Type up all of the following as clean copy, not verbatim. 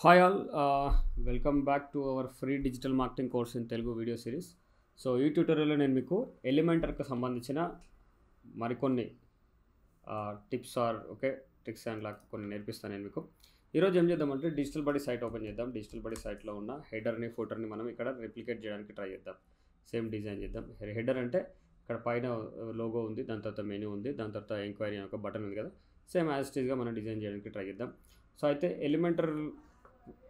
Hi all welcome back to our free digital marketing course in Telugu video series. So ఈ ట్యూటోరియల్లో నేను మీకు ఎలిమెంటర్కి సంబంధించిన మరికొన్ని టిప్స్ ట్రిక్స్ అండ్ లాగా కొన్ని నేర్పిస్తాను నేను మీకు. ఈరోజు ఏం చేద్దామంటే డిజిటల్ బడీ సైట్ ఓపెన్ చేద్దాం. డిజిటల్ బడీ సైట్లో ఉన్న హెడర్ని ఫుటర్ని మనం ఇక్కడ రెప్లికేట్ చేయడానికి ట్రై చేద్దాం. సేమ్ డిజైన్ చేద్దాం. హెడర్ అంటే ఇక్కడ పైన లోగో ఉంది, దాని తర్వాత మెనూ ఉంది, దాని తర్వాత ఎంక్వైరీ ఒక బటన్ ఉంది కదా, సేమ్ యాజ్ ఇట్ ఈస్గా మనం డిజైన్ చేయడానికి ట్రై చేద్దాం. సో అయితే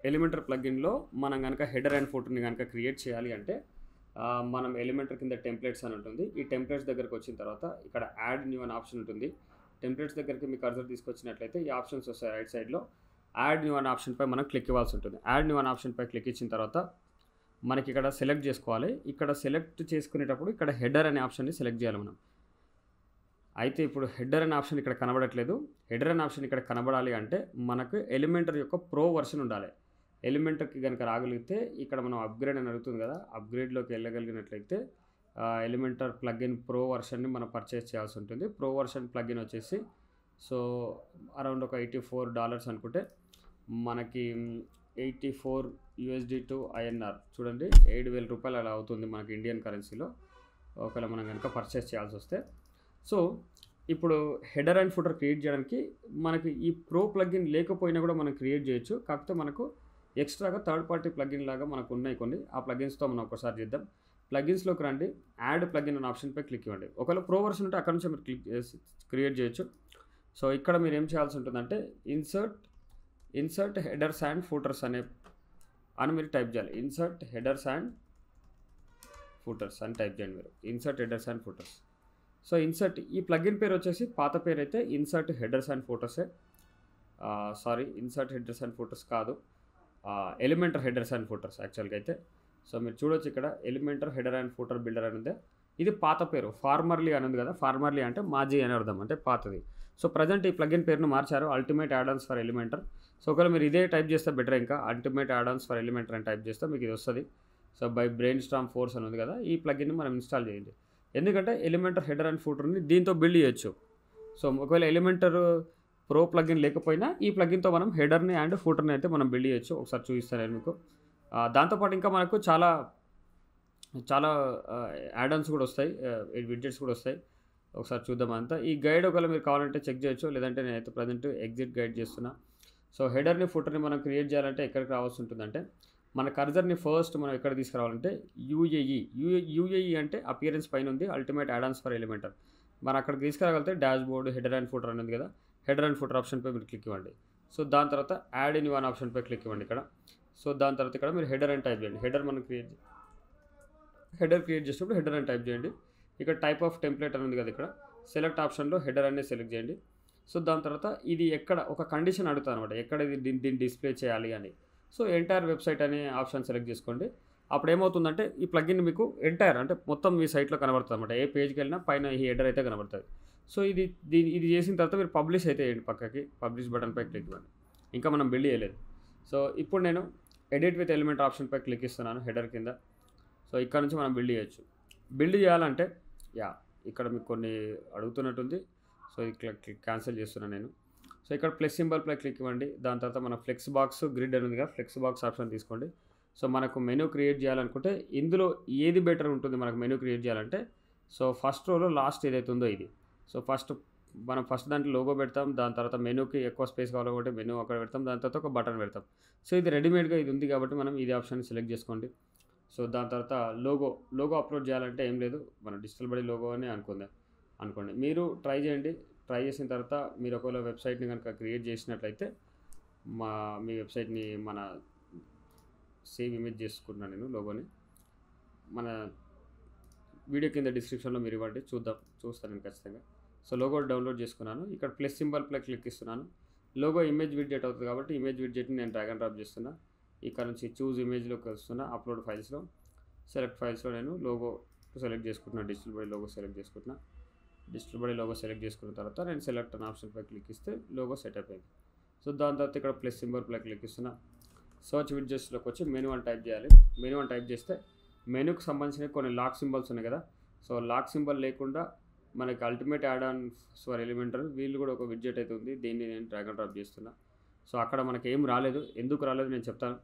ఎలిమెంటర్ ప్లగిన్లో మనం కనుక హెడర్ అండ్ ఫుటర్ని కనుక క్రియేట్ చేయాలి అంటే మనం ఎలిమెంటర్ కింద టెంప్లెట్స్ అని ఉంటుంది. ఈ టెంప్లెట్స్ దగ్గరకు వచ్చిన తర్వాత ఇక్కడ యాడ్ న్యూ అనే ఆప్షన్ ఉంటుంది. టెంప్లెట్స్ దగ్గరికి మీ కర్సర్ తీసుకొచ్చినట్లయితే ఈ ఆప్షన్స్ వస్తాయి. రైట్ సైడ్లో యాడ్ న్యూ అనే ఆప్షన్పై మనం క్లిక్ ఇవ్వాల్సి ఉంటుంది. యాడ్ న్యూ అనే ఆప్షన్పై క్లిక్ ఇచ్చిన తర్వాత మనకి ఇక్కడ సెలెక్ట్ చేసుకోవాలి. ఇక్కడ సెలెక్ట్ చేసుకునేటప్పుడు ఇక్కడ హెడర్ అనే ఆప్షన్ని సెలెక్ట్ చేయాలి మనం. అయితే ఇప్పుడు హెడర్ అనే ఆప్షన్ ఇక్కడ కనబడట్లేదు. హెడర్ అనే ఆప్షన్ ఇక్కడ కనబడాలి అంటే మనకు ఎలిమెంటర్ యొక్క ప్రో వర్షన్ ఉండాలి. ఎలిమెంటర్కి కనుక రాగలిగితే ఇక్కడ మనం అప్గ్రేడ్ అని అడుగుతుంది కదా, అప్గ్రేడ్లోకి వెళ్ళగలిగినట్లయితే ఎలిమెంటర్ ప్లగిన్ ప్రో వర్షన్ని మనం పర్చేస్ చేయాల్సి ఉంటుంది. ప్రో వర్షన్ ప్లగిన్ వచ్చేసి సో అరౌండ్ ఒక $84 అనుకుంటే మనకి 84 USD టు INR చూడండి, 7,000 రూపాయలు అలా అవుతుంది మనకి ఇండియన్ కరెన్సీలో ఒకవేళ మనం కనుక పర్చేస్ చేయాల్సి వస్తే. సో ఇప్పుడు హెడర్ అండ్ ఫుటర్ క్రియేట్ చేయడానికి మనకి ఈ ప్రో ప్లగిన్ లేకపోయినా కూడా మనం క్రియేట్ చేయొచ్చు. కాకపోతే మనకు ఎక్స్ట్రాగా థర్డ్ పార్టీ ప్లగిన్ లాగా మనకు ఉన్నాయి కొన్ని. ఆ ప్లగిన్స్తో మనం ఒకసారి చేద్దాం. ప్లగిన్స్లోకి రండి, యాడ్ ప్లగిన్ అనే ఆప్షన్పై క్లిక్ ఇవ్వండి. ఒకవేళ ప్రో వర్షన్ ఉంటే అక్కడ నుంచి మీరు క్రియేట్ చేయొచ్చు. సో ఇక్కడ మీరు ఏం చేయాల్సి ఉంటుందంటే ఇన్సర్ట్ హెడర్స్ అండ్ ఫుటర్స్ అని మీరు టైప్ చేయాలి. ఇన్సర్ట్ హెడర్స్ అండ్ ఫుటర్స్ అని టైప్ చేయండి మీరు. Insert headers and footers. So insert ఈ ప్లగిన్ పేరు వచ్చేసి పాత పేరు అయితే ఇన్సర్ట్ హెడర్స్ అండ్ ఫోటోసే. ఇన్సర్ట్ హెడర్స్ అండ్ ఫోటోస్ కాదు, ఎలిమెంటర్ హెడర్స్ అండ్ ఫోటోస్ యాక్చువల్గా అయితే. సో మీరు చూడొచ్చు ఇక్కడ Elementor header and footer builder అని ఉంది. ఇది పాత పేరు, ఫార్మర్లీ అని ఉంది కదా. ఫార్మర్లీ అంటే మాజీ అని అర్థం, అంటే పాతది. సో ప్రజెంట్ ఈ ప్లగిన్ పేరును మార్చారు, ultimate add ons for Elementor. So ఒకవేళ మీరు ఇదే టైప్ చేస్తే బెటర్, ఇంకా అల్టిమేట్ యాడాన్స్ ఫర్ ఎలిమెంటర్ అని టైప్ చేస్తే మీకు ఇది వస్తుంది. So by brain Storm force అని ఉంది కదా, ఈ ప్లగిన్ని మనం ఇన్స్టాల్ చేయండి. ఎందుకంటే ఎలిమెంటర్ హెడర్ అండ్ ఫుటర్ని దీంతో బిల్డ్ చేయొచ్చు. సో ఒకవేళ ఎలిమెంటర్ ప్రో ప్లగిన్ లేకపోయినా ఈ ప్లగిన్తో మనం హెడర్ని అండ్ ఫుటర్ని అయితే మనం బిల్డ్ చేయొచ్చు. ఒకసారి చూపిస్తాను నేను మీకు. దాంతోపాటు ఇంకా మనకు చాలా యాడాన్స్ కూడా వస్తాయి, విడ్జెట్స్ కూడా వస్తాయి. ఒకసారి చూద్దాం అంతా. ఈ గైడ్ ఒకవేళ మీరు కావాలంటే చెక్ చేయొచ్చు, లేదంటే నేనైతే ప్రజెంట్ ఎగ్జిట్ గైడ్ చేస్తున్నా. సో హెడర్ని ఫుటర్ని మనం క్రియేట్ చేయాలంటే ఎక్కడికి రావాల్సి ఉంటుందంటే మన కర్జర్ని ఫస్ట్ మనం ఎక్కడ తీసుకురావాలంటే యూఏఈ అంటే అపియరెన్స్ పైన ఉంది, అల్టిమేట్ యాడాన్స్ ఫర్ ఎలిమెంటర్. మనం అక్కడికి తీసుకురాగలిగితే dashboard header and footer అని ఉంది కదా, హెడర్ అండ్ ఫుటర్ ఆప్షన్పై మీరు క్లిక్ ఇవ్వండి. సో దాని తర్వాత యాడ్ ఇన్ వన్ ఆప్షన్పై క్లిక్ ఇవ్వండి ఇక్కడ. సో దాని తర్వాత ఇక్కడ మీరు హెడర్ అని టైప్ చేయండి. హెడర్ క్రియేట్ చేసినప్పుడు హెడర్ అని టైప్ చేయండి. ఇక్కడ టైప్ ఆఫ్ టెంప్లెట్ అని ఉంది కదా, ఇక్కడ సెలెక్ట్ ఆప్షన్లో హెడర్ అనేది సెలెక్ట్ చేయండి. సో దాని తర్వాత ఇది ఎక్కడ ఒక కండిషన్ అడుగుతుంది అనమాట, ఎక్కడ దీన్ని డిస్ప్లే చేయాలి అని. సో ఎంటైర్ వెబ్సైట్ అనే ఆప్షన్ సెలెక్ట్ చేసుకోండి. అప్పుడు ఏమవుతుందంటే ఈ ప్లగిన్ మీకు ఎంటైర్ అంటే మొత్తం మీ సైట్లో కనబడుతుంది అనమాట. ఏ పేజ్కి వెళ్ళినా పైన ఈ హెడర్ అయితే కనబడుతుంది. సో ఇది చేసిన తర్వాత మీరు పబ్లిష్ అయితే వేయండి, పక్కకి పబ్లిష్ బటన్పై క్లిక్ ఇవ్వండి. ఇంకా మనం బిల్డ్ చేయలేదు. సో ఇప్పుడు నేను ఎడిట్ విత్ ఎలిమెంట్ ఆప్షన్పై క్లిక్ ఇస్తున్నాను హెడర్ కింద. సో ఇక్కడ నుంచి మనం బిల్డ్ చేయొచ్చు. బిల్డ్ చేయాలంటే ఇక్కడ మీకు కొన్ని అడుగుతున్నట్టుంది. సో ఇది క్యాన్సిల్ చేస్తున్నాను నేను. సో ఇక్కడ ప్లస్ సింబల్పై క్లిక్ ఇవ్వండి. దాని తర్వాత మన ఫ్లెక్స్ బాక్స్ గ్రిడ్ అని ఉందిగా, ఫ్లెక్స్ బాక్స్ ఆప్షన్ తీసుకోండి. సో మనకు మెనూ క్రియేట్ చేయాలనుకుంటే ఇందులో ఏది బెటర్ ఉంటుంది మనకు మెనూ క్రియేట్ చేయాలంటే. సో ఫస్ట్ రోలో లాస్ట్ ఏదైతే ఉందో ఇది. సో మనం ఫస్ట్ దాంట్లో లోగో పెడతాం, దాని తర్వాత మెనూకి ఎక్కువ స్పేస్ కావాలంటే మెనూ అక్కడ పెడతాం, దాని తర్వాత ఒక బటన్ పెడతాం. సో ఇది రెడీమేడ్గా ఇది ఉంది కాబట్టి మనం ఇది ఆప్షన్ సెలెక్ట్ చేసుకోండి. సో దాని తర్వాత లోగో అప్లోడ్ చేయాలంటే ఏం లేదు, మన డిజిటల్ బడీ లోగో అని అనుకోండి. మీరు ట్రై చేయండి. ట్రై చేసిన తర్వాత మీరు ఒకవేళ వెబ్సైట్ని కనుక క్రియేట్ చేసినట్లయితే మీ వెబ్సైట్ని మన సేవ్ ఇమేజ్ చేసుకుంటున్నాను నేను లోగోని. మన వీడియో కింద డిస్క్రిప్షన్లో మీరు ఇవ్వండి, చూస్తాను నేను ఖచ్చితంగా. సో లోగో డౌన్లోడ్ చేసుకున్నాను. ఇక్కడ ప్లస్ సింబల్పై క్లిక్ ఇస్తున్నాను. లోగో ఇమేజ్ విడ్జెట్ అవుతుంది కాబట్టి ఇమేజ్ విడ్జెట్ని నేను డ్రాగ్ అండ్ డ్రాప్ చేస్తున్నా. ఇక్కడ నుంచి చూజ్ ఇమేజ్లోకి వస్తున్నా, అప్లోడ్ ఫైల్స్లో సెలెక్ట్ ఫైల్స్లో నేను లోగో సెలెక్ట్ చేసుకుంటున్నాను. డిజిటల్ బడీ లోగో సెలెక్ట్ చేసుకుంటున్నా. డిజిటల్ బడీ లోగో సెలెక్ట్ చేసుకున్న తర్వాత నేను సెలెక్ట్ అనే ఆప్షన్పై క్లిక్ ఇస్తే లోగో సెటప్ అయింది. సో దాని తర్వాత ఇక్కడ ప్లస్ సింబల్పై క్లిక్ ఇస్తున్నా. సర్చ్ విడ్జెట్స్లోకి వచ్చి మెనూ అని టైప్ చేయాలి. మెనూ అని టైప్ చేస్తే మెనూకి సంబంధించిన కొన్ని లాక్ సింబల్స్ ఉన్నాయి కదా. సో లాక్ సింబల్ లేకుండా మనకి ultimate add on for Elementor వీళ్ళు కూడా ఒక విడ్జెట్ అయితే ఉంది, దీన్ని నేను డ్రాగ్ అండ్ డ్రాప్ చేస్తున్నా. సో అక్కడ మనకి ఏం రాలేదు, ఎందుకు రాలేదు నేను చెప్తాను.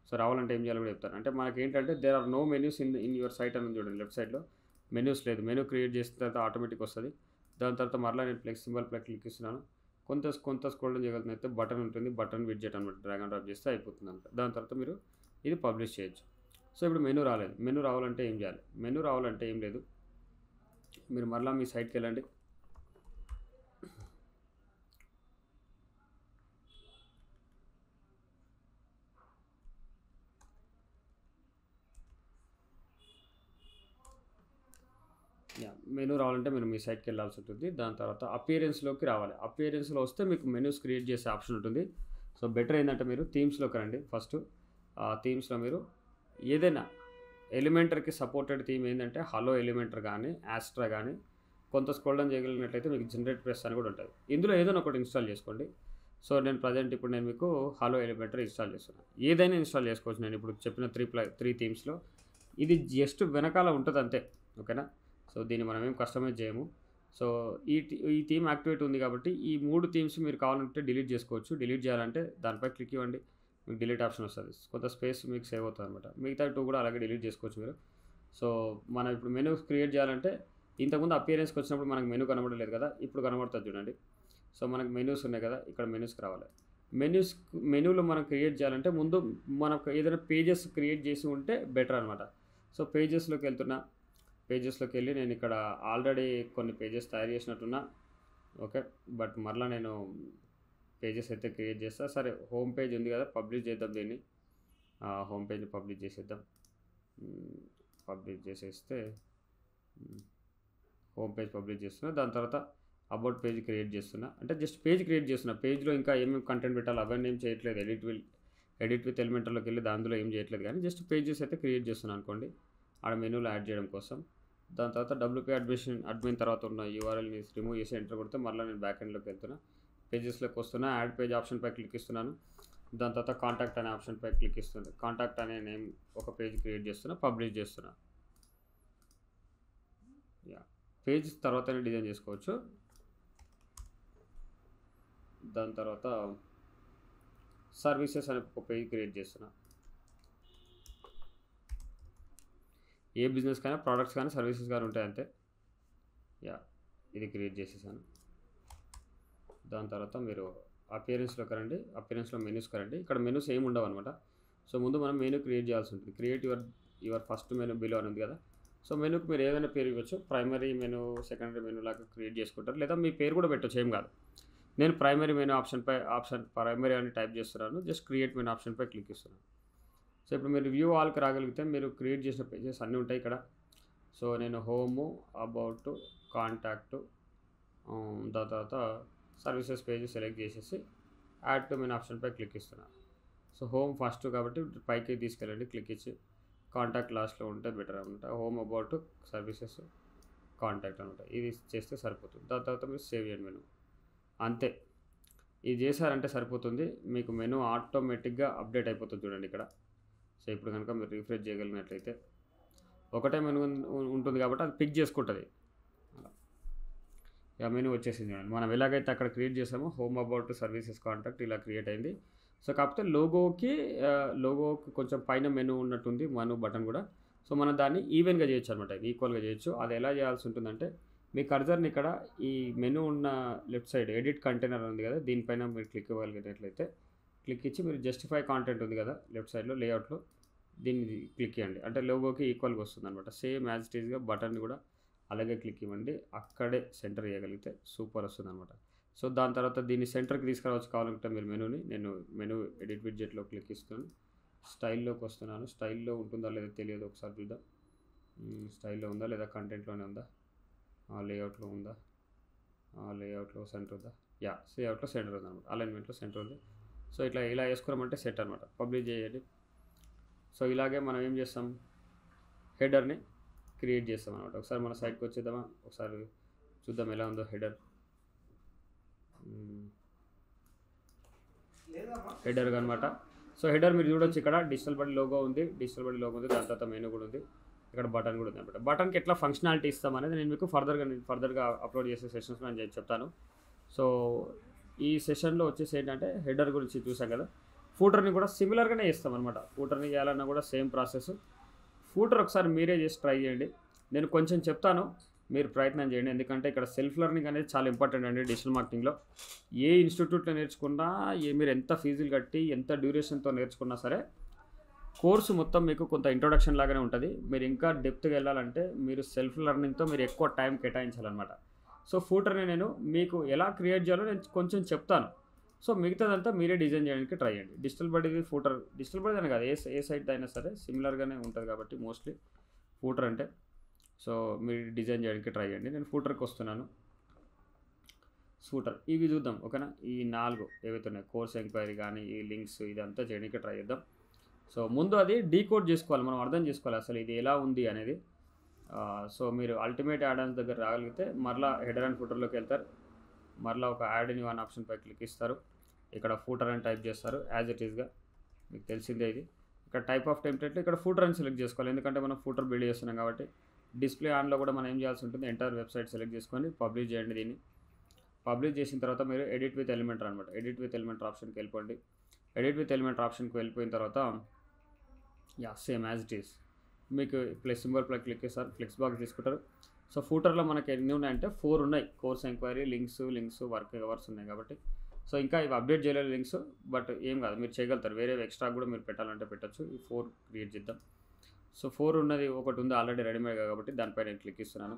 సో రావాలంటే ఏం చేయాలో కూడా చెప్తాను. అంటే మనకి ఏంటంటే there are no menus in your site అని చూడండి, లెఫ్ట్ సైడ్లో మెన్యూస్ లేదు. మెనూ క్రియేట్ చేసిన తర్వాత ఆటోమేటిక్ వస్తుంది. దాని తర్వాత మరలా నేను ప్లస్ సింబల్ పై క్లిక్ ఇస్తున్నాను. కొంత స్క్రోల్ డౌన్ చేయగలుగుతుంది. అయితే బటన్ ఉంటుంది, బటన్ విడ్జెట్ అనమాట, డ్రాగ్ అండ్ డ్రాప్ చేస్తే అయిపోతుంది అనమాట. దాని తర్వాత మీరు ఇది పబ్లిష్ చేయొచ్చు. సో ఇప్పుడు మెనూ రాలేదు. మెనూ రావాలంటే ఏం చేయాలి? మెనూ రావాలంటే ఏం లేదు, మీరు మరలా మీ సైట్కి వెళ్ళండి. మెనూ రావాలంటే మీరు మీ సైట్కి వెళ్ళాల్సి ఉంటుంది. దాని తర్వాత అపియరెన్స్లోకి రావాలి. అపియరెన్స్లో వస్తే మీకు మెనూస్ క్రియేట్ చేసే ఆప్షన్ ఉంటుంది. సో బెటర్ ఏంటంటే మీరు థీమ్స్లోకి రండి. ఫస్ట్ థీమ్స్లో మీరు ఏదైనా ఎలిమెంటర్కి సపోర్టెడ్ థీమ్ ఏంటంటే హలో ఎలిమెంటర్ కానీ యాస్ట్రా కానీ, కొంత స్క్రోల్ డౌన్ చేయగలిగినట్లయితే మీకు జనరేట్ ప్రెస్ అని కూడా ఉంటుంది. ఇందులో ఏదైనా ఒకటి ఇన్స్టాల్ చేసుకోండి. సో నేను ప్రజెంట్ ఇప్పుడు నేను మీకు హలో ఎలిమెంటర్ ఇన్స్టాల్ చేస్తున్నాను. ఏదైనా ఇన్స్టాల్ చేసుకోవచ్చు. నేను ఇప్పుడు చెప్పిన త్రీ థీమ్స్లో ఇది జస్ట్ వెనకాల ఉంటుంది అంతే, ఓకేనా. సో దీన్ని మనం ఏం కస్టమైజ్ చేయము. సో ఈ థీమ్ యాక్టివేట్ ఉంది కాబట్టి ఈ 3 థీమ్స్ మీరు కావాలంటే డిలీట్ చేసుకోవచ్చు. డిలీట్ చేయాలంటే దానిపై క్లిక్ ఇవ్వండి, మీకు డిలీట్ ఆప్షన్ వస్తుంది. కొంత స్పేస్ మీకు సేవ్ అవుతుంది అనమాట. మిగతా 2 కూడా అలాగే డిలీట్ చేసుకోవచ్చు మీరు. సో మనం ఇప్పుడు మెనూ క్రియేట్ చేయాలంటే ఇంతకుముందు అపియరెన్స్కి వచ్చినప్పుడు మనకు మెనూ కనబడలేదు కదా, ఇప్పుడు కనబడుతుంది చూడండి. సో మనకు మెనూస్ ఉన్నాయి కదా, ఇక్కడ మెనూస్కి రావాలి. మెనూలో మనం క్రియేట్ చేయాలంటే ముందు మనకు ఏదైనా పేజెస్ క్రియేట్ చేసి ఉంటే బెటర్ అనమాట. సో పేజెస్లోకి వెళ్తున్నా. పేజెస్లోకి వెళ్ళి నేను ఇక్కడ ఆల్రెడీ కొన్ని పేజెస్ తయారు చేసినట్టున్నా, ఓకే. బట్ మరలా నేను పేజెస్ అయితే క్రియేట్ చేస్తా. సరే హోమ్ పేజ్ ఉంది కదా, పబ్లిష్ చేద్దాం దీన్ని. హోమ్ పేజ్ని పబ్లిష్ చేసేద్దాం. పబ్లిష్ చేసేస్తే హోమ్ పేజ్ పబ్లిష్ చేస్తున్నా. దాని తర్వాత అబౌట్ పేజ్ క్రియేట్ చేస్తున్నా. అంటే జస్ట్ పేజ్ క్రియేట్ చేస్తున్నా. పేజ్లో ఇంకా ఏమేమి కంటెంట్ పెట్టాలి అవన్నీ ఏం చేయట్లేదు. ఎడిట్ విత్ ఎలిమెంటర్లోకి వెళ్ళి దానిలో ఏం చేయట్లేదు, కానీ జస్ట్ పేజెస్ అయితే క్రియేట్ చేస్తున్నాను అనుకోండి, ఆడ మెనూలో యాడ్ చేయడం కోసం. దాని తర్వాత WP అడ్మిన్ తర్వాత ఉన్న URLని రిమూవ్ చేసి ఎంటర్ కొడితే మళ్ళీ నేను బ్యాక్ ఎండ్లోకి వెళ్తున్నా. పేజెస్లోకి వస్తున్నా, యాడ్ పేజ్ ఆప్షన్పై క్లిక్ ఇస్తున్నాను. దాని తర్వాత కాంటాక్ట్ అనే ఆప్షన్పై క్లిక్ ఇస్తుంది. కాంటాక్ట్ అనే నేమ్ ఒక పేజ్ క్రియేట్ చేస్తున్నా, పబ్లిష్ చేస్తున్నా. పేజ్ తర్వాతనే డిజైన్ చేసుకోవచ్చు. దాని తర్వాత సర్వీసెస్ అనే ఒక పేజ్ క్రియేట్ చేస్తున్నా. ఏ బిజినెస్ కానీ ప్రోడక్ట్స్ కానీ సర్వీసెస్ కానీ ఉంటాయి అంతే. ఇది క్రియేట్ చేసేసాను. దాని తర్వాత మీరు అపియరెన్స్లోకి రండి. అపియరెన్స్లో మెనూస్ రండి. ఇక్కడ మెనూస్ ఏమి ఉండవు అనమాట. సో ముందు మనం మెనూ క్రియేట్ చేయాల్సి ఉంటుంది. Create your first menu below అని ఉంది కదా. సో మెనూకి మీరు ఏదైనా పేరు ఇవ్వచ్చు. ప్రైమరీ మెనూ, సెకండరీ మెనూ లాగా క్రియేట్ చేసుకుంటారు, లేదా మీ పేరు కూడా పెట్టచ్చు, ఏం కాదు. నేను ప్రైమరీ మెనూ ప్రైమరీ అని టైప్ చేస్తున్నాను. జస్ట్ క్రియేట్ మెనూ ఆప్షన్పై క్లిక్ ఇస్తున్నాను. సో ఇప్పుడు మీరు వ్యూ ఆల్కి రాగలిగితే మీరు క్రియేట్ చేసిన పేజెస్ అన్నీ ఉంటాయి ఇక్కడ. సో నేను హోము, అబౌట్, కాంటాక్ట్, దాని తర్వాత సర్వీసెస్ పేజ్ సెలెక్ట్ చేసేసి యాడ్ టు మెనూ ఆప్షన్పై క్లిక్ ఇస్తున్నాను. సో హోమ్ ఫస్ట్ కాబట్టి పైకి తీసుకెళ్ళండి, క్లిక్ ఇచ్చి కాంటాక్ట్ లాస్ట్లో ఉంటే బెటర్ అనమాట. హోమ్, అబౌట్, సర్వీసెస్, కాంటాక్ట్ అనమాట. ఇది చేస్తే సరిపోతుంది. దాని తర్వాత మీరు సేవ్ చేయండి మెనూ, అంతే. ఇది చేశారంటే సరిపోతుంది. మీకు మెనూ ఆటోమేటిక్గా అప్డేట్ అయిపోతుంది చూడండి ఇక్కడ. సో ఇప్పుడు కనుక మీరు రిఫ్రెష్ చేయగలిగినట్లయితే ఒకటే మెనూ ఉంటుంది కాబట్టి అది పిక్ చేసుకుంటుంది. ఇక మెనూ వచ్చేసింది చూడండి. మనం ఎలాగైతే అక్కడ క్రియేట్ చేసామో హోమ్, అబౌట్, సర్వీసెస్, కాంటాక్ట్ ఇలా క్రియేట్ అయింది. సో కాకపోతే లోగోకి కొంచెం పైన మెనూ ఉన్నట్టుంది, మెనూ బటన్ కూడా. సో మనం దాన్ని ఈవెన్గా చేయొచ్చు అనమాట, ఈక్వల్గా చేయొచ్చు. అది ఎలా చేయాల్సి ఉంటుందంటే మీ కర్జర్ని ఇక్కడ ఈ మెనూ ఉన్న లెఫ్ట్ సైడ్ ఎడిట్ కంటైనర్ ఉంది కదా, దీనిపైన మీరు క్లిక్ ఇవ్వగలిగినట్లయితే క్లిక్ ఇచ్చి మీరు జస్టిఫై కాంటెంట్ ఉంది కదా లెఫ్ట్ సైడ్లో లేఅవుట్లో, దీన్ని క్లిక్ ఇవ్వండి. అంటే లోగోకి ఈక్వల్గా వస్తుంది అనమాట. సేమ్ యాజ్ ఇట్ ఈస్గా బటన్ కూడా అలాగే క్లిక్ ఇవ్వండి. అక్కడే సెంటర్ చేయగలిగితే సూపర్ వస్తుంది అనమాట. సో దాని తర్వాత దీన్ని సెంటర్కి తీసుకురావచ్చు కావాలంటే మీరు మెనూని. నేను మెనూ ఎడిట్ విడ్జెట్లో క్లిక్ ఇస్తున్నాను. స్టైల్లోకి వస్తున్నాను. స్టైల్లో ఉంటుందా లేదా తెలియదు, ఒకసారి చూద్దాం. స్టైల్లో ఉందా లేదా కంటెంట్లోనే ఉందా, లేఅవుట్లో ఉందా, లేఅవుట్లో సెంటర్ ఉందా, లేఅవుట్లో సెంటర్ ఉంది అనమాట. అలైన్మెంట్లో సెంటర్ ఉంది. సో ఇలా వేసుకున్నామంటే సెట్ అనమాట. పబ్లిష్ చేయండి. సో ఇలాగే మనం ఏం చేస్తాం, హెడర్ని క్రియేట్ చేస్తాం అనమాట. ఒకసారి మన సైట్కి వచ్చేద్దామా, ఒకసారి చూద్దాం ఎలా ఉందో హెడర్. హెడర్ అనమాట. సో హెడర్ మీరు చూడొచ్చు, ఇక్కడ డిజిటల్ బడి లోగో ఉంది, దాని తర్వాత మెనూ కూడా ఉంది, ఇక్కడ బటన్ కూడా ఉంది అనమాట. బటన్కి ఎట్లా ఫంక్షనాలిటీ ఇస్తాం అనేది నేను మీకు ఫర్దర్గా అప్లోడ్ చేసే సెషన్స్లో నేను చెప్తాను. సో ఈ సెషన్లో వచ్చేసి ఏంటంటే హెడర్ గురించి చూసాం కదా, ఫూటర్ని కూడా సిమిలర్గానే చేస్తాం అనమాట. ఫూటర్ని చేయాలన్నా కూడా సేమ్ ప్రాసెస్. ఫూటర్ ఒకసారి మీరే చేసి ట్రై చేయండి. నేను కొంచెం చెప్తాను, మీరు ప్రయత్నం చేయండి. ఎందుకంటే ఇక్కడ సెల్ఫ్ లెర్నింగ్ అనేది చాలా ఇంపార్టెంట్ అండి డిజిటల్ మార్కెటింగ్లో. ఏ ఇన్స్టిట్యూట్లో నేర్చుకున్నా, మీరు ఎంత ఫీజులు కట్టి ఎంత డ్యూరేషన్తో నేర్చుకున్నా సరే, కోర్సు మొత్తం మీకు కొంత ఇంట్రొడక్షన్ లాగానే ఉంటుంది. మీరు ఇంకా డెప్త్గా వెళ్ళాలంటే మీరు సెల్ఫ్ లెర్నింగ్తో మీరు ఎక్కువ టైం కేటాయించాలన్నమాట. సో ఫూటర్ని నేను మీకు ఎలా క్రియేట్ చేయాలో నేను కొంచెం చెప్తాను. సో మిగతాదంతా మీరే డిజైన్ చేయడానికి ట్రై చేయండి. డిజిటల్ బడ్డీది ఫూటర్, డిజిటల్ బడ్డీ అని కాదు, ఏ సైట్ అయినా సరే సిమిలర్గానే ఉంటుంది కాబట్టి మోస్ట్లీ ఫూటర్ అంటే. సో మీరు డిజైన్ చేయడానికి ట్రై చేయండి. నేను ఫూటర్కి వస్తున్నాను. ఫూటర్ ఇవి చూద్దాం, ఓకేనా. ఈ 4 ఏవైతే ఉన్నాయో, కోర్స్ ఎంక్వైరీ కానీ ఈ లింక్స్, ఇదంతా చేయడానికి ట్రై చేద్దాం. సో ముందు అది డీకోడ్ చేసుకోవాలి, మనం అర్థం చేసుకోవాలి అసలు ఇది ఎలా ఉంది అనేది. సో మీరు అల్టిమేట్ యాడ్ ఆన్స్ దగ్గర రాగలిగితే మరలా హెడర్ అండ్ ఫూటర్లోకి వెళ్తారు. మరలా ఒక యాడ్ ఇన్ వన్ ఆప్షన్పై క్లిక్ ఇస్తారు. ఇక్కడ ఫూటర్ అని టైప్ చేస్తారు యాజ్ ఇట్ ఈస్గా, మీకు తెలిసిందే ఇది. ఇక్కడ టైప్ ఆఫ్ టెంప్లెట్లో ఇక్కడ ఫూటర్ అని సెలెక్ట్ చేసుకోవాలి, ఎందుకంటే మనం ఫూటర్ బిల్డ్ చేస్తున్నాం కాబట్టి. డిస్ప్లే ఆన్లో కూడా మనం ఏం చేయాల్సి ఉంటుంది, ఎంటర్ వెబ్సైట్ సెలెక్ట్ చేసుకొని పబ్లిష్ చేయండి. దీన్ని పబ్లిష్ చేసిన తర్వాత మీరు ఎడిట్ విత్ ఎలిమెంటర్ అనమాట, ఎడిట్ విత్ ఎలిమెంటర్ ఆప్షన్కి వెళ్ళిపోండి. ఎడిట్ విత్ ఎలిమెంటర్ ఆప్షన్కి వెళ్ళిపోయిన తర్వాత సేమ్ యాజ్ ఇట్ ఈస్ మీకు ప్లస్ సింబల్ పై క్లిక్ చేస్తారు, ఫ్లెక్స్ బాక్స్ తీసుకుంటారు. సో ఫూటర్లో మనకి ఎన్ని ఉన్నాయంటే 4 ఉన్నాయి. Course enquiry, links, work hours ఉన్నాయి కాబట్టి. సో ఇంకా ఇవి అప్డేట్ చేయలేదు లింక్స్, బట్ ఏం కాదు, మీరు చేయగలుగుతారు. వేరే ఎక్స్ట్రా కూడా మీరు పెట్టాలంటే పెట్టచ్చు. ఈ 4 క్రియేట్ చేద్దాం. సో 4 ఉన్నది ఒకటి ఉంది ఆల్రెడీ రెడీమేడ్ కాబట్టి దానిపై నేను క్లిక్ ఇస్తున్నాను.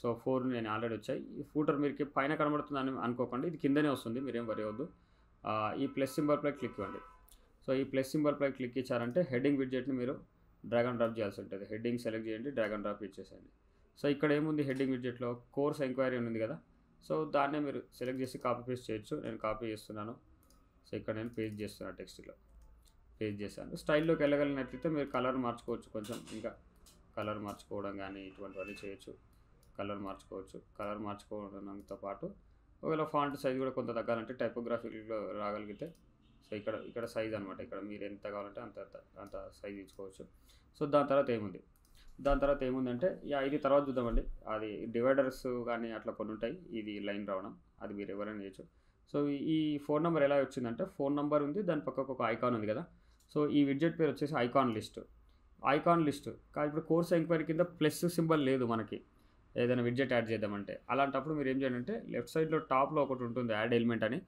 సో 4 నేను ఆల్రెడీ వచ్చాయి. ఈ ఫూటర్ మీరు పైన కనబడుతుందని అనుకోకండి, ఇది కిందనే వస్తుంది, మీరేం వరి అవ్వద్దు. ఈ ప్లస్ సింబల్ పై క్లిక్ ఇవ్వండి. సో ఈ ప్లస్ సింబల్ పై క్లిక్ ఇచ్చారంటే హెడ్డింగ్ విడ్జెట్ని మీరు డ్రాగ్ అండ్ డ్రాప్ చేయాల్సి ఉంటుంది. హెడ్డింగ్ సెలెక్ట్ చేయండి, డ్రాగ్ అండ్ డ్రాప్ ఇచ్చేసేయండి. సో ఇక్కడ ఏముంది, హెడ్డింగ్ విడ్జెట్లో కోర్స్ ఎంక్వైరీ ఉంది కదా, సో దాన్నే మీరు సెలెక్ట్ చేసి కాపీ పేస్ట్ చేయొచ్చు. నేను కాపీ చేస్తున్నాను. సో ఇక్కడ నేను పేస్ట్ చేస్తున్నాను, టెక్స్ట్లో పేస్ట్ చేశాను. స్టైల్లోకి వెళ్ళగలిగినట్లయితే మీరు కలర్ మార్చుకోవచ్చు, కొంచెం ఇంకా కలర్ మార్చుకోవడం కానీ ఇటువంటివన్నీ చేయొచ్చు. కలర్ మార్చుకోవడంతో పాటు ఒకవేళ ఫాంట్ సైజ్ కూడా కొంత తగ్గాలంటే టైపోగ్రఫీలో రాగలిగితే, సో ఇక్కడ సైజ్ అనమాట, ఇక్కడ మీరు ఎంత కావాలంటే అంత సైజ్ ఇచ్చుకోవచ్చు. సో దాని తర్వాత ఏముందంటే ఇది తర్వాత చూద్దామండి. అది డివైడర్స్ కానీ అట్లా కొన్ని ఉంటాయి, ఇది లైన్ రావడం, అది మీరు ఎవరైనా చేయొచ్చు. సో ఈ ఫోన్ నెంబర్ ఎలా వచ్చిందంటే, ఫోన్ నెంబర్ ఉంది, దాని పక్కకు ఒక ఐకాన్ ఉంది కదా. సో ఈ విడ్జెట్ పేరు వచ్చేసి ఐకాన్ లిస్ట్. కానీ ఇప్పుడు కోర్స్ ఎంక్వైరీ కింద ప్లస్ సింబల్ లేదు మనకి, ఏదైనా విడ్జెట్ యాడ్ చేద్దామంటే. అలాంటప్పుడు మీరు ఏం చేయండి అంటే, లెఫ్ట్ సైడ్లో టాప్లో ఒకటి ఉంటుంది యాడ్ ఎలిమెంట్ అని,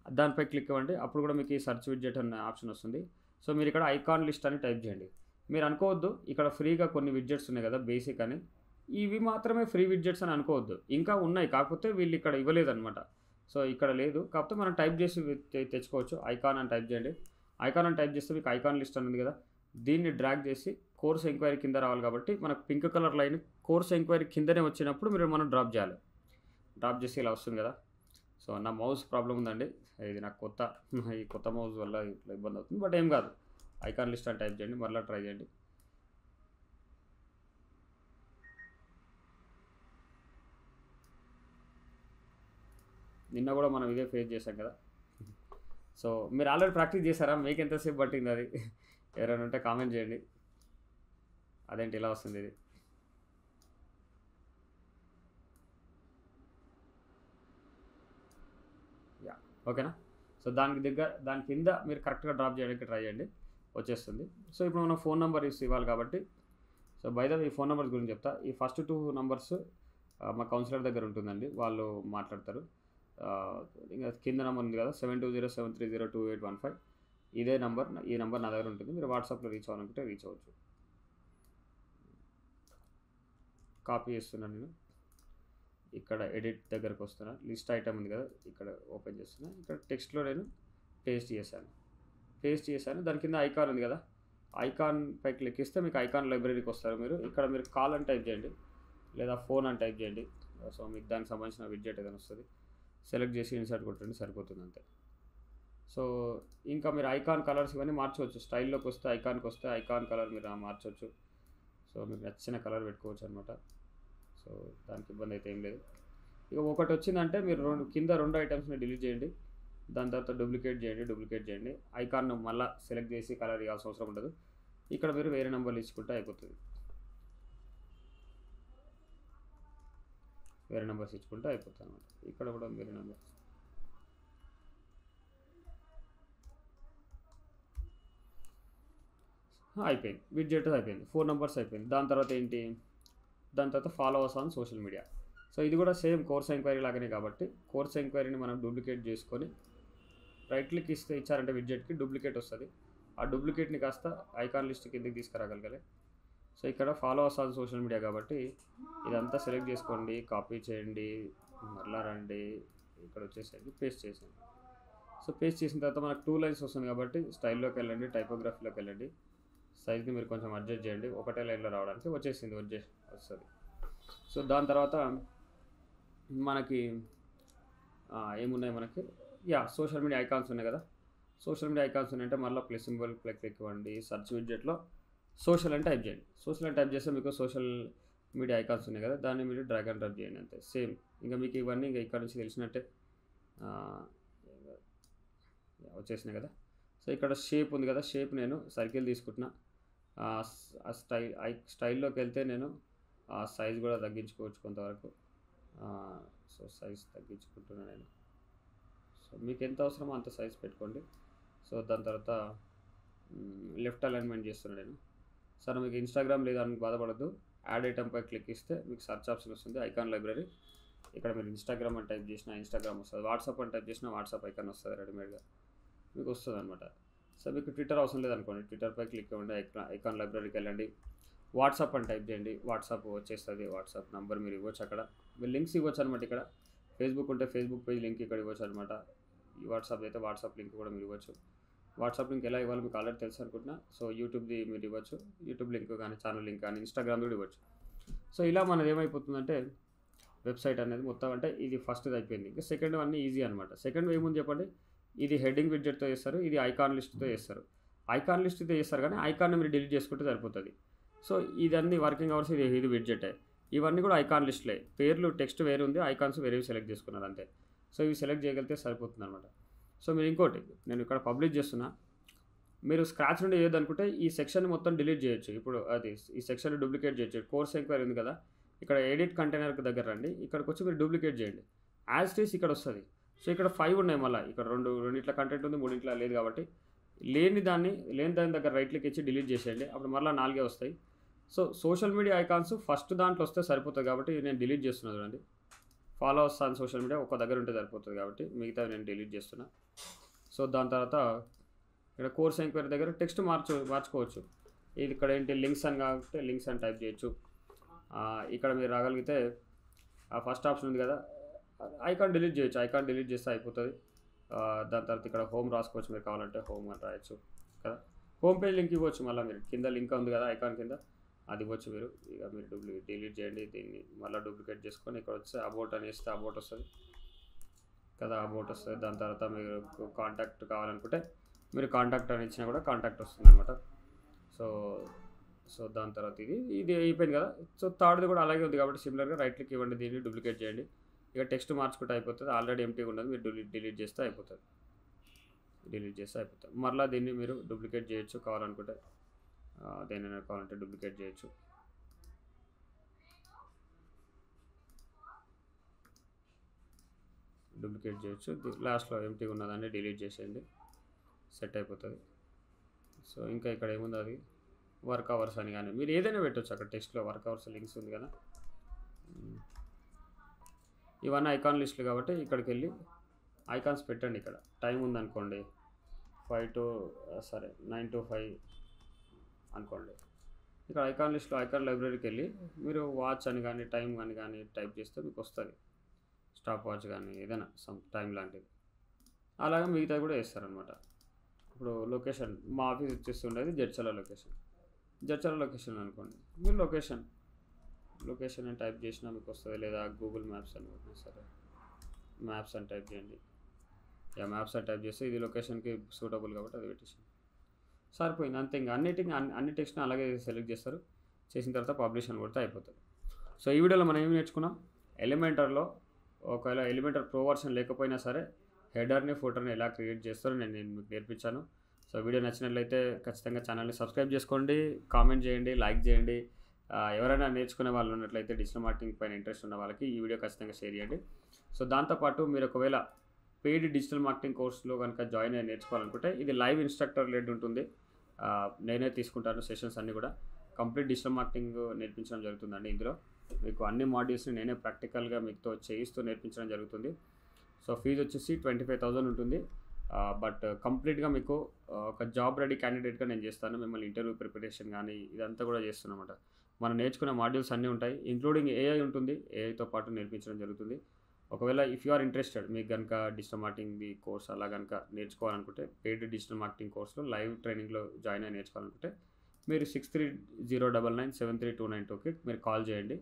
దానిపై క్లిక్ ఇవ్వండి. అప్పుడు కూడా మీకు ఈ సర్చ్ విడ్జెట్ అనే ఆప్షన్ వస్తుంది. సో మీరు ఇక్కడ ఐకాన్ లిస్ట్ అని టైప్ చేయండి. మీరు అనుకోవద్దు ఇక్కడ ఫ్రీగా కొన్ని విడ్జెట్స్ ఉన్నాయి కదా బేసిక్ అని, ఇవి మాత్రమే ఫ్రీ విడ్జెట్స్ అని అనుకోవద్దు, ఇంకా ఉన్నాయి, కాకపోతే వీళ్ళు ఇక్కడ ఇవ్వలేదన్నమాట. సో ఇక్కడ లేదు, కాకపోతే మనం టైప్ చేసి తెచ్చుకోవచ్చు. ఐకాన్ అని టైప్ చేయండి. ఐకాన్ అని టైప్ చేస్తే మీకు ఐకాన్ లిస్ట్ అని ఉంది కదా, దీన్ని డ్రాగ్ చేసి కోర్స్ ఎంక్వైరీ కింద రావాలి కాబట్టి మనకు pink colour line course enquiry కిందనే వచ్చినప్పుడు మనం డ్రాప్ చేయాలి. డ్రాప్ చేసి ఇలా వస్తుంది కదా. సో నా మౌస్ ప్రాబ్లం ఉందండి, ఇది నాకు ఈ కొత్త మౌస్ వల్ల ఇట్లా ఇబ్బంది అవుతుంది, బట్ ఏం కాదు. ఐకాన్ లిస్ట్ అని టైప్ చేయండి, మరలా ట్రై చేయండి. నిన్న కూడా మనం ఇదే ఫేస్ చేసాం కదా. సో మీరు ఆల్రెడీ ప్రాక్టీస్ చేశారా, మీకు ఎంతసేపు పట్టింది అది ఎవరైనా ఉంటే కామెంట్ చేయండి. అదేంటి ఇలా వస్తుంది ఇది. ఓకేనా. సో దాని కింద మీరు కరెక్ట్గా డ్రాప్ చేయడానికి ట్రై చేయండి, వచ్చేస్తుంది. సో ఇప్పుడు మనం ఫోన్ నెంబర్ ఇవ్వాలి కాబట్టి, సో బై ద వే ఈ ఫోన్ నెంబర్స్ గురించి చెప్తా. ఈ ఫస్ట్ 2 నెంబర్స్ మా కౌన్సిలర్ దగ్గర ఉంటుందండి, వాళ్ళు మాట్లాడతారు. ఇంకా కింద నెంబర్ ఉంది కదా 7207302815, ఇదే నెంబర్, ఈ నెంబర్ నా దగ్గర ఉంటుంది. మీరు వాట్సాప్లో రీచ్ అవ్వాలనుకుంటే రీచ్ అవ్వచ్చు. కాపీ చేస్తున్నాను నేను, ఇక్కడ ఎడిట్ దగ్గరకు వస్తున్నా, లిస్ట్ ఐటమ్ ఉంది కదా ఇక్కడ ఓపెన్ చేస్తున్నా, ఇక్కడ టెక్స్ట్లో నేను పేస్ట్ చేశాను. దాని కింద ఐకాన్ ఉంది కదా, ఐకాన్ పై క్లిక్ ఇస్తే మీకు ఐకాన్ లైబ్రరీకి వస్తారు. ఇక్కడ మీరు కాల్ అని టైప్ చేయండి లేదా ఫోన్ అని టైప్ చేయండి. సో మీకు దానికి సంబంధించిన విడ్జెట్ ఏదైనా వస్తుంది, సెలెక్ట్ చేసి ఇన్సర్ట్ కొట్టండి, సరిపోతుంది అంతే. సో ఇంకా మీరు ఐకాన్ కలర్స్ ఇవన్నీ మార్చవచ్చు. స్టైల్లోకి వస్తే ఐకాన్కి వస్తే ఐకాన్ కలర్ మీరు మార్చవచ్చు. సో మీకు నచ్చిన కలర్ పెట్టుకోవచ్చు అనమాట. సో దానికి ఇబ్బంది అయితే ఏం లేదు. ఇక ఒకటి వచ్చిందంటే మీరు కింద 2 ఐటమ్స్ని డిలీట్ చేయండి, దాని తర్వాత డూప్లికేట్ చేయండి. ఐకాన్ మళ్ళీ సెలెక్ట్ చేసి కలర్ ఇవ్వాల్సిన అవసరం ఉండదు. ఇక్కడ మీరు వేరే నెంబర్లు ఇచ్చుకుంటే అయిపోతుంది, వేరే నెంబర్స్ ఇచ్చుకుంటే అయిపోతుంది అనమాట. ఇక్కడ కూడా వేరే నెంబర్స్ అయిపోయింది. విడ్జెట్ అయిపోయింది. 4 నంబర్స్ అయిపోయింది. దాని తర్వాత ఏంటి? దాని తర్వాత followers on social media. So ఇది కూడా సేమ్ కోర్స్ ఎంక్వైరీ లాగానే కాబట్టి కోర్స్ ఎంక్వైరీని మనం డూప్లికేట్ చేసుకొని రైట్ క్లిక్ ఇచ్చారంటే విడ్జెట్కి డూప్లికేట్ వస్తుంది. ఆ డూప్లికేట్ని కాస్త ఐకాన్ లిస్ట్ కిందకి తీసుకురాగలగాలి. సో ఇక్కడ ఫాలోవర్స్ ఆన్ సోషల్ మీడియా కాబట్టి ఇదంతా సెలెక్ట్ చేసుకోండి, కాపీ చేయండి, మరలా రండి, ఇక్కడ వచ్చేసరికి పేస్ట్ చేసేయండి. సో పేస్ట్ చేసిన తర్వాత మనకు 2 లైన్స్ వస్తుంది కాబట్టి స్టైల్లోకి వెళ్ళండి, టైపోగ్రఫీలోకి వెళ్ళండి, సైజ్ని మీరు కొంచెం అడ్జస్ట్ చేయండి. ఒకటే లైన్లో రావడానికి వస్తుంది. సో దాని తర్వాత మనకి ఏమున్నాయి మనకి సోషల్ మీడియా ఐకాన్స్ ఉన్నాయి కదా. సోషల్ మీడియా ఐకాన్స్ ఉన్నాయంటే మళ్ళీ ప్లస్ సింబల్ క్లిక్ ఇవ్వండి. సర్చ్ విడ్జెట్లో సోషల్ అని టైప్ చేయండి. సోషల్ అని టైప్ చేస్తే మీకు సోషల్ మీడియా ఐకాన్స్ ఉన్నాయి కదా, దాన్ని మీరు డ్రాగ్ అండ్ డ్రాప్ చేయండి అంతే. సేమ్ ఇంకా మీకు ఇవన్నీ ఇంకా ఇక్కడ నుంచి తెలిసినట్టే వచ్చేసినాయి కదా. సో ఇక్కడ షేప్ ఉంది కదా, షేప్ నేను సర్కిల్ తీసుకుంటున్నా. స్టైల్లోకి వెళ్తే నేను సైజ్ కూడా తగ్గించుకోవచ్చు కొంతవరకు. సో సైజ్ తగ్గించుకుంటున్నాను నేను. సో మీకు ఎంత అవసరమో అంత సైజ్ పెట్టుకోండి. సో దాని తర్వాత లెఫ్ట్ అలైన్మెంట్ చేస్తున్నాను నేను. సరే మీకు ఇన్స్టాగ్రామ్ లేదని బాధపడద్దు. యాడ్ ఐటమ్పై క్లిక్ ఇస్తే మీకు సర్చ్ ఆప్షన్ వస్తుంది, ఐకాన్ లైబ్రరీ. ఇక్కడ మీరు ఇన్స్టాగ్రామ్ అని టైప్ చేసినా ఇన్స్టాగ్రామ్ వస్తుంది, వాట్సాప్ అని టైప్ చేసినా వాట్సాప్ ఐకాన్ వస్తుంది, రెడీమేడ్గా మీకు వస్తుంది అనమాట. సో మీకు ట్విట్టర్ అవసరం లేదనుకోండి, ట్విట్టర్పై క్లిక్ ఇవ్వండి, ఐకాన్ లైబ్రరీకి వెళ్ళండి, వాట్సాప్ అని టైప్ చేయండి, వాట్సాప్ వచ్చేస్తుంది. వాట్సాప్ నెంబర్ మీరు ఇవ్వచ్చు, అక్కడ మీరు లింక్స్ ఇవ్వచ్చు అనమాట. ఇక్కడ ఫేస్బుక్ ఉంటే ఫేస్బుక్ పేజ్ లింక్ ఇక్కడ ఇవ్వచ్చు అనమాట. ఈ వాట్సాప్ అయితే వాట్సాప్ లింక్ కూడా మీరు ఇవ్వచ్చు. వాట్సాప్ లింక్ ఎలా ఇవ్వాలి మీకు ఆల్రెడీ తెలుసు అనుకుంటున్నా. సో యూట్యూబ్ది మీరు ఇవ్వచ్చు, యూట్యూబ్ లింక్ కానీ ఛానల్ లింక్ కానీ ఇన్స్టాగ్రామ్ కూడా ఇవ్వచ్చు. సో ఇలా మనది ఏమైపోతుందంటే వెబ్సైట్ అనేది మొత్తం అంటే ఇది ఫస్ట్ది అయిపోయింది. ఇంకా సెకండ్ అన్నీ ఈజీ అనమాట. సెకండ్ ఏముంది చెప్పండి, ఇది హెడ్డింగ్ విడ్జెట్తో చేస్తారు, ఇది ఐకాన్ లిస్ట్తో చేస్తారు. ఐకాన్ లిస్ట్తో చేస్తారు కానీ ఐకాన్ని మీరు డిలీట్ చేసుకుంటే సరిపోతుంది. సో ఇదన్నీ వర్కింగ్ అవర్స్, ఇది విడ్జెటే. ఇవన్నీ కూడా ఐకాన్ లిస్ట్లే, పేర్లు టెక్స్ట్ వేరే ఉంది, ఐకాన్స్ వేరేవి సెలెక్ట్ చేసుకున్నారు అంతే. సో ఇవి సెలెక్ట్ చేయగలిగితే సరిపోతుంది అనమాట. సో మీరు ఇంకోటి నేను ఇక్కడ పబ్లిష్ చేస్తున్నా, మీరు స్క్రాచ్ నుండి చేయొద్దనుకుంటే ఈ సెక్షన్ మొత్తం డిలీట్ చేయొచ్చు. ఇప్పుడు అది ఈ సెక్షన్ డూప్లికేట్ చేయొచ్చు. కోర్స్ ఎంక్వైరీ ఉంది కదా, ఇక్కడ ఎడిట్ కంటైనర్కి దగ్గర రండి, ఇక్కడికి వచ్చి మీరు డూప్లికేట్ చేయండి. యాజ్ ఇట్ ఈస్ ఇక్కడ వస్తుంది. సో ఇక్కడ 5 ఉన్నాయి, మళ్ళీ ఇక్కడ రెండిట్ల కంటెంట్ ఉంది, 3 లేదు కాబట్టి లేని దాని దగ్గర రైట్ క్లిక్ ఇచ్చి డిలీట్ చేసేయండి. అప్పుడు మళ్ళీ 4 వస్తాయి. So social media icons first దాంట్లో వస్తే సరిపోతుంది కాబట్టి నేను డిలీట్ చేస్తున్నాను. చూడండి, ఫాలోవర్స్ ఆన్ సోషల్ మీడియా ఒక దగ్గర ఉంటే సరిపోతుంది కాబట్టి మిగతా నేను డిలీట్ చేస్తున్నా. సో దాని తర్వాత ఇక్కడ కోర్స్ ఎంక్వైరీ దగ్గర టెక్స్ట్ మార్చుకోవచ్చు. ఇది ఇక్కడ ఏంటి లింక్స్ అని కాబట్టి లింక్స్ అని టైప్ చేయొచ్చు. ఇక్కడ మీరు రాగలిగితే ఆ ఫస్ట్ ఆప్షన్ ఉంది కదా, ఐకాన్ డిలీట్ చేయొచ్చు. ఐకాన్ డిలీట్ చేస్తే అయిపోతుంది. దాని తర్వాత ఇక్కడ హోమ్ రాసుకోవచ్చు, మీరు కావాలంటే హోమ్ అని రాయొచ్చు కదా. హోమ్ పేజ్ లింక్ ఇవ్వచ్చు, మళ్ళీ మీరు కింద లింక్ ఉంది కదా ఐకాన్ కింద, అది ఇవ్వచ్చు మీరు. ఇక మీరు డిలీట్ చేయండి, దీన్ని మళ్ళీ డూప్లికేట్ చేసుకొని ఇక్కడ వచ్చి అబౌట్ అని వేస్తే అబౌట్ వస్తుంది కదా, అబౌట్ వస్తుంది. దాని తర్వాత మీరు కాంటాక్ట్ కావాలనుకుంటే మీరు కాంటాక్ట్ అని ఇచ్చినా కూడా కాంటాక్ట్ వస్తుంది అనమాట. సో దాని తర్వాత ఇది అయిపోయింది కదా. సో థర్డ్ది కూడా అలాగే ఉంది కాబట్టి సిమిలర్గా రైట్ క్లిక్ ఇవ్వండి, దీన్ని డూప్లికేట్ చేయండి. ఇక టెక్స్ట్ మార్చుకుంటే అయిపోతుంది. ఆల్రెడీ ఎంటీగా ఉన్నది మీరు డిలీట్ చేస్తే అయిపోతుంది. మరలా దీన్ని మీరు డూప్లికేట్ చేయొచ్చు కావాలనుకుంటే, దేనైనా కావాలంటే డూప్లికేట్ చేయొచ్చు. లాస్ట్లో ఎంటీగా ఉన్నదాన్ని డిలీట్ చేసేయండి, సెట్ అయిపోతుంది. సో ఇంకా ఇక్కడ ఏముంది, అది వర్క్ అవర్స్ అని కానీ మీరు ఏదైనా పెట్టవచ్చు. అక్కడ టెక్స్ట్లో వర్క్ అవర్స్ లింక్స్ ఉంది కదా. ఇవన్నీ ఐకాన్ లిస్టులు కాబట్టి ఇక్కడికి వెళ్ళి ఐకాన్స్ పెట్టండి. ఇక్కడ టైం ఉందనుకోండి 9 to 5 అనుకోండి. ఇక్కడ ఐకాన్ లిస్ట్లో ఐకాన్ లైబ్రరీకి వెళ్ళి మీరు వాచ్ అని కానీ టైం అని కానీ టైప్ చేస్తే మీకు వస్తుంది. స్టాప్ వాచ్ కానీ ఏదైనా సమ్ టైం లాంటిది. అలాగే మిగతా కూడా వేస్తారనమాట. ఇప్పుడు లొకేషన్ మా ఆఫీస్ వచ్చేస్తుండేది జడ్చర్ల లొకేషన్ అనుకోండి. మీరు లొకేషన్ అని టైప్ చేసినా మీకు వస్తుంది, లేదా గూగుల్ మ్యాప్స్ అని సరే మ్యాప్స్ అని టైప్ చేయండి. మ్యాప్స్ అని టైప్ చేస్తే ఇది లొకేషన్కి సూటబుల్ కాబట్టి అది పెట్టేసి సరిపోయింది అంతే. ఇంకా అన్ని టెక్స్ట్ని అలాగే సెలెక్ట్ చేస్తారు. చేసిన తర్వాత పబ్లిష్ అని కొడితే అయిపోతుంది. సో ఈ వీడియోలో మనం ఏమి నేర్చుకున్నాం, ఎలిమెంటర్లో ఒకవేళ ఎలిమెంటర్ ప్రో వర్షన్ లేకపోయినా సరే హెడర్ని ఫోటోని ఎలా క్రియేట్ చేస్తారో నేను మీకు నేర్పించాను. సో వీడియో నచ్చినట్లయితే ఖచ్చితంగా ఛానల్ని సబ్స్క్రైబ్ చేసుకోండి, కామెంట్ చేయండి, లైక్ చేయండి. ఎవరైనా నేర్చుకునే వాళ్ళు ఉన్నట్లయితే డిజిటల్ మార్కెటింగ్ పైన ఇంట్రెస్ట్ ఉన్న వాళ్ళకి ఈ వీడియో ఖచ్చితంగా షేర్ చేయండి. సో దాంతోపాటు మీరు ఒకవేళ పెయిడ్ డిజిటల్ మార్కెటింగ్ కోర్సులో కనుక జాయిన్ అయ్యి నేర్చుకోవాలనుకుంటే ఇది లైవ్ ఇన్స్ట్రక్టర్ లెడ్ ఉంటుంది. నేనే తీసుకుంటాను సెషన్స్ అన్నీ కూడా. కంప్లీట్ డిజిటల్ మార్కెటింగ్ నేర్పించడం జరుగుతుందండి. ఇందులో మీకు అన్ని మాడ్యూల్స్ని నేనే ప్రాక్టికల్గా మీతో చేయిస్తూ నేర్పించడం జరుగుతుంది. సో ఫీజు వచ్చేసి 25,000 ఉంటుంది. బట్ కంప్లీట్గా మీకు ఒక జాబ్ రెడీ క్యాండిడేట్గా నేను చేస్తాను. మిమ్మల్ని ఇంటర్వ్యూ ప్రిపరేషన్ కానీ ఇదంతా కూడా చేస్తున్నమాట. మనం నేర్చుకునే మాడ్యూల్స్ అన్నీ ఉంటాయి, ఇంక్లూడింగ్ ఏఐ ఉంటుంది. ఏఐతో పాటు నేర్పించడం జరుగుతుంది. ఒకవేళ ఇఫ్ యు ఆర్ ఇంట్రెస్టెడ్, మీకు కనుక డిజిటల్ మార్కెటింగ్ కోర్స్ అలా కనుక నేర్చుకోవాలనుకుంటే, పెయిడ్ డిజిటల్ మార్కెటింగ్ కోర్సులో లైవ్ ట్రైనింగ్లో జాయిన్ అయ్యి నేర్చుకోవాలనుకుంటే మీరు 6309973292కి మీరు కాల్ చేయండి.